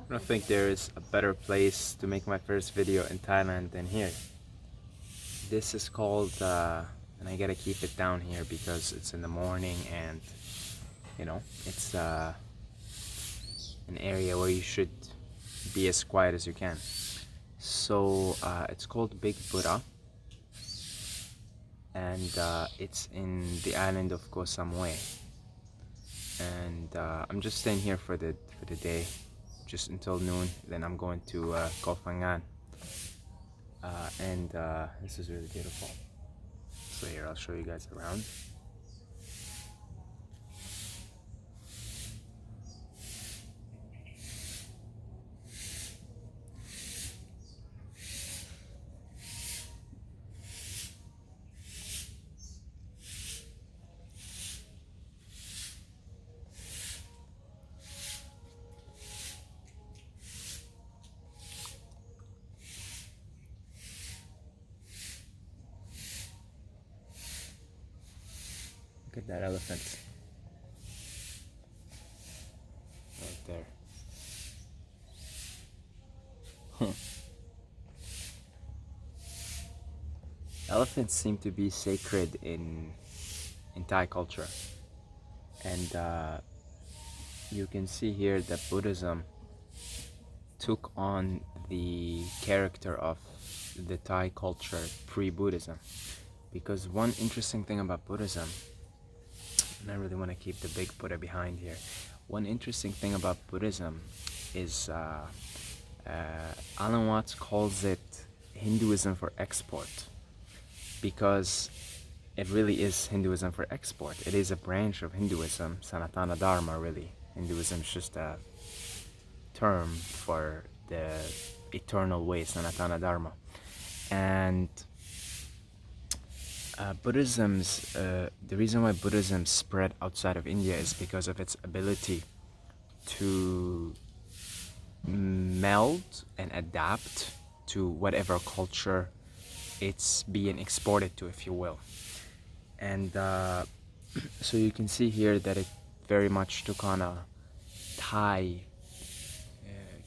I don't think there is a better place to make my first video in Thailand than here. This is called, and I gotta keep it down here because it's in the morning and, it's an area where you should be as quiet as you can. So it's called Big Buddha, and it's in the island of Koh Samui. And I'm just staying here for the day, just until noon. Then I'm going to Koh Phangan, and this is really beautiful. So here, I'll show you guys around. Look at that elephant right there. Elephants seem to be sacred in Thai culture, and you can see here that Buddhism took on the character of the Thai culture pre-Buddhism. Because one interesting thing about Buddhism, and I really want to keep the big Buddha behind here. One interesting thing about Buddhism is Alan Watts calls it Hinduism for export, because it really is Hinduism for export. It is a branch of Hinduism, Sanatana Dharma really. Hinduism is just a term for the eternal way, Sanatana Dharma. And the reason why Buddhism spread outside of India is because of its ability to meld and adapt to whatever culture it's being exported to, if you will. And so you can see here that it very much took on a Thai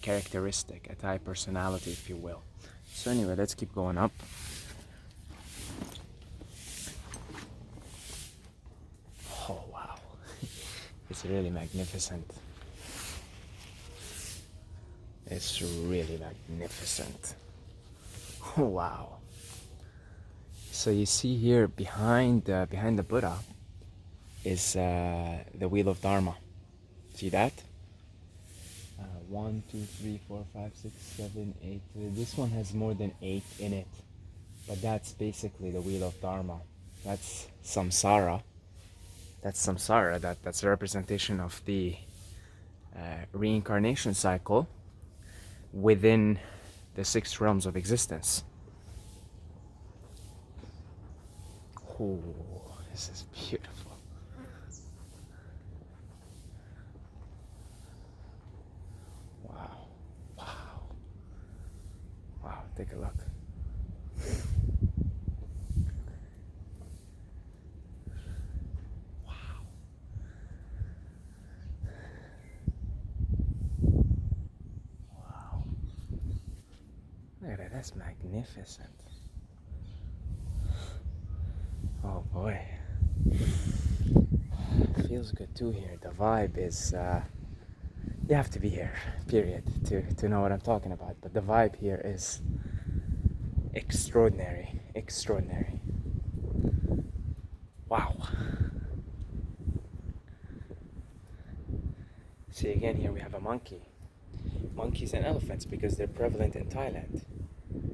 characteristic, a Thai personality, if you will. So anyway, let's keep going up. Oh wow, it's really magnificent. It's really magnificent. Oh wow. So you see here behind the Buddha is the wheel of Dharma. See that? 1, 2, 3, 4, 5, 6, 7, 8. This one has more than 8 in it, but that's basically the wheel of Dharma. That's samsara. That's samsara. That's a representation of the reincarnation cycle within the 6 realms of existence. Oh, this is beautiful. Wow, wow, wow, take a look. Wow. Wow. Look at that, that's magnificent. Oh boy. Feels good too here. The vibe is, you have to be here, period, to know what I'm talking about. But the vibe here is extraordinary, extraordinary. Wow. See, again, here we have a monkey. Monkeys and elephants, because they're prevalent in Thailand.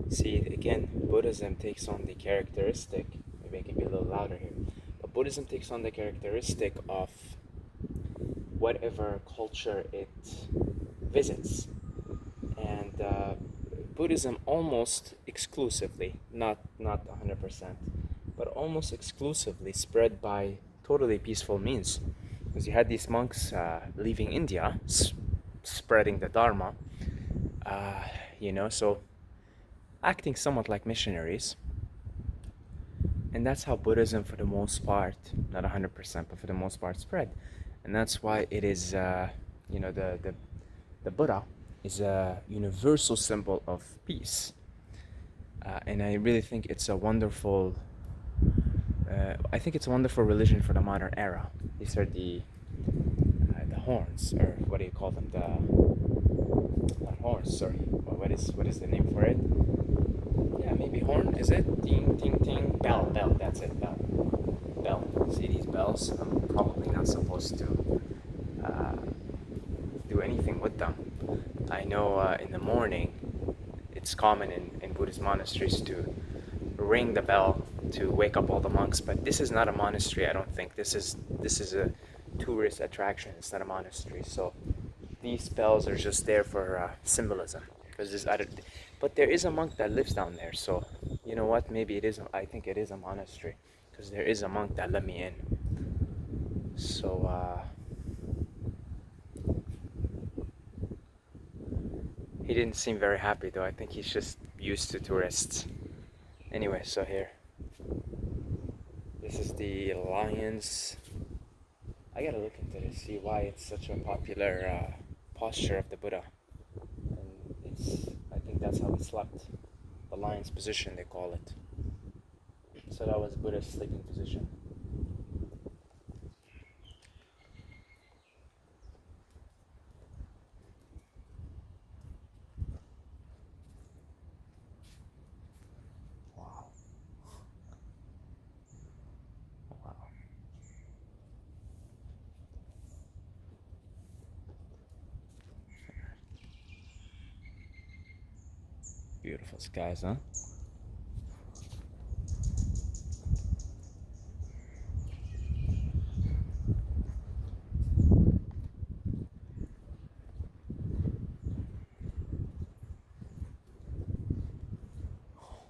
See, again, Buddhism takes on the characteristic, maybe I can be a little louder here, but Buddhism takes on the characteristic of whatever culture it visits. And Buddhism almost exclusively, not 100%, but almost exclusively spread by totally peaceful means. Because you had these monks leaving India, spreading the Dharma, so acting somewhat like missionaries. And that's how Buddhism, for the most part, not 100%, but for the most part, spread. And that's why it is, the Buddha is a universal symbol of peace. And I really think it's a wonderful religion for the modern era. These are the horns, or what do you call them? Not horns, sorry. What is the name for it? Yeah, maybe horn. Is it? Ding, ding, ding. Bell. That's it. Bell. See these bells? I'm probably not supposed to do anything with them. I know in the morning, it's common in Buddhist monasteries to ring the bell to wake up all the monks, but this is not a monastery. I don't think this is a tourist attraction. It's not a monastery, so these bells are just there for symbolism. Because but there is a monk that lives down there, so you know what? Maybe it is. I think it is a monastery because there is a monk that let me in. So he didn't seem very happy though. I think he's just used to tourists. Anyway, so here. This is the lions. I gotta look into this, see why it's such a popular posture of the Buddha. And I think that's how he slept. The lion's position, they call it. So that was Buddha's sleeping position. Wow. Wow. Beautiful skies, huh?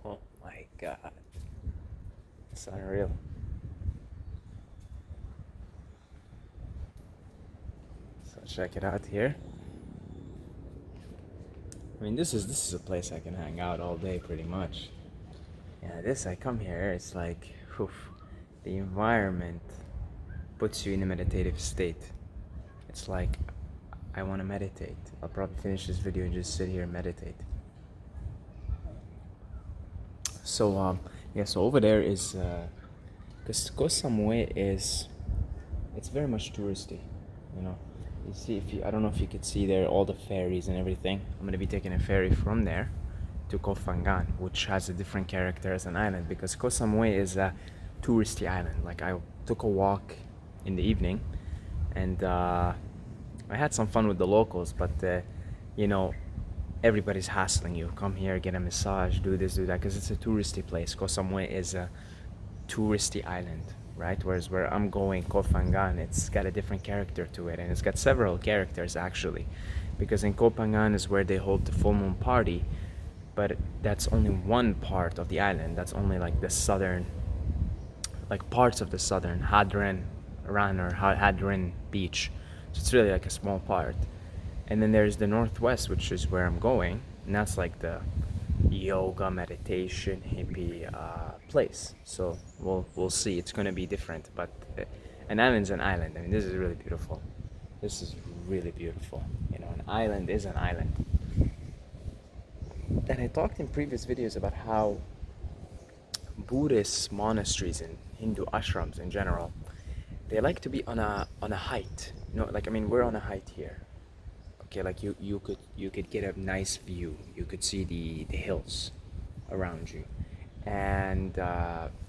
Oh my God. It's unreal. So check it out here. I mean, this is a place I can hang out all day pretty much. Yeah, I come here, it's like, oof, the environment puts you in a meditative state. It's like, I want to meditate. I'll probably finish this video and just sit here and meditate. So, yeah, so over there is, because Koh Samui it's very much touristy, you know. You see, I don't know if you could see there all the ferries and everything. I'm gonna be taking a ferry from there to Koh Phangan, which has a different character as an island because Koh Samui is a touristy island. Like I took a walk in the evening, and I had some fun with the locals, but you know, everybody's hassling you. Come here, get a massage, do this, do that, because it's a touristy place. Koh Samui is a touristy island, right? Whereas where I'm going, Koh Phangan, it's got a different character to it, and it's got several characters actually, because in Koh Phangan is where they hold the full moon party, but that's only one part of the island. That's only like the southern, like parts of the southern Hadron Ran or Hadron Beach. So it's really like a small part. And then there's the northwest, which is where I'm going, and that's like the yoga, meditation, hippie place. So we'll see. It's gonna be different, but an island's an island. I mean, this is really beautiful. This is really beautiful. You know, an island is an island. And I talked in previous videos about how Buddhist monasteries and Hindu ashrams in general, they like to be on a height. You know, like I mean, we're on a height here. Okay, like you could get a nice view. You could see the hills around you, and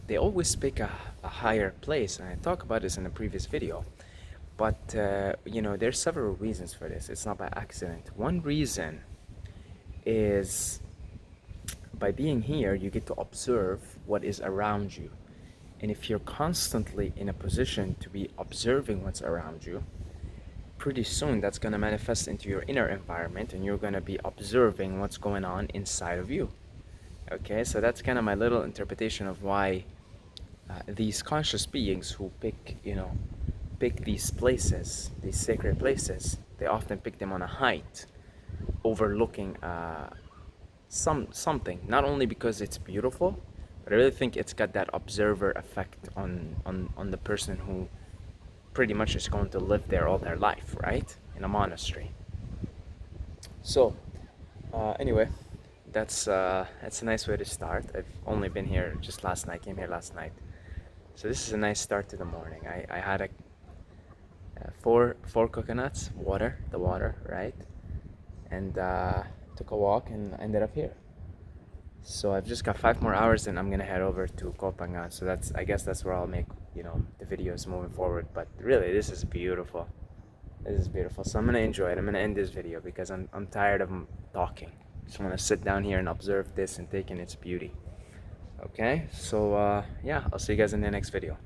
they always pick a higher place. And I talked about this in a previous video, but you know, there's several reasons for this. It's not by accident. One reason is by being here, you get to observe what is around you, and if you're constantly in a position to be observing what's around you, pretty soon that's going to manifest into your inner environment, and you're going to be observing what's going on inside of you. Okay, so that's kind of my little interpretation of why these conscious beings who pick these places, these sacred places, they often pick them on a height overlooking something, not only because it's beautiful, but I really think it's got that observer effect on the person who pretty much is going to live there all their life, right? In a monastery. So anyway, that's a nice way to start. I've only been here just last night. Came here last night, so this is a nice start to the morning. I had a four coconuts, the water, right, and took a walk and ended up here. So I've just got 5 more hours, and I'm gonna head over to Koh Phangan. So I guess that's where I'll make the videos moving forward. But really, this is beautiful. This is beautiful. So I'm gonna enjoy it. I'm gonna end this video because I'm tired of talking. Just wanna sit down here and observe this and take in its beauty. Okay, so yeah, I'll see you guys in the next video.